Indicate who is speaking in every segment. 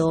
Speaker 1: 2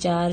Speaker 1: 4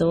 Speaker 1: 2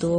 Speaker 1: 2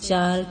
Speaker 1: 4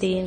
Speaker 1: 3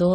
Speaker 1: 2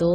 Speaker 1: 2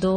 Speaker 1: 2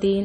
Speaker 1: 3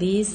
Speaker 1: 20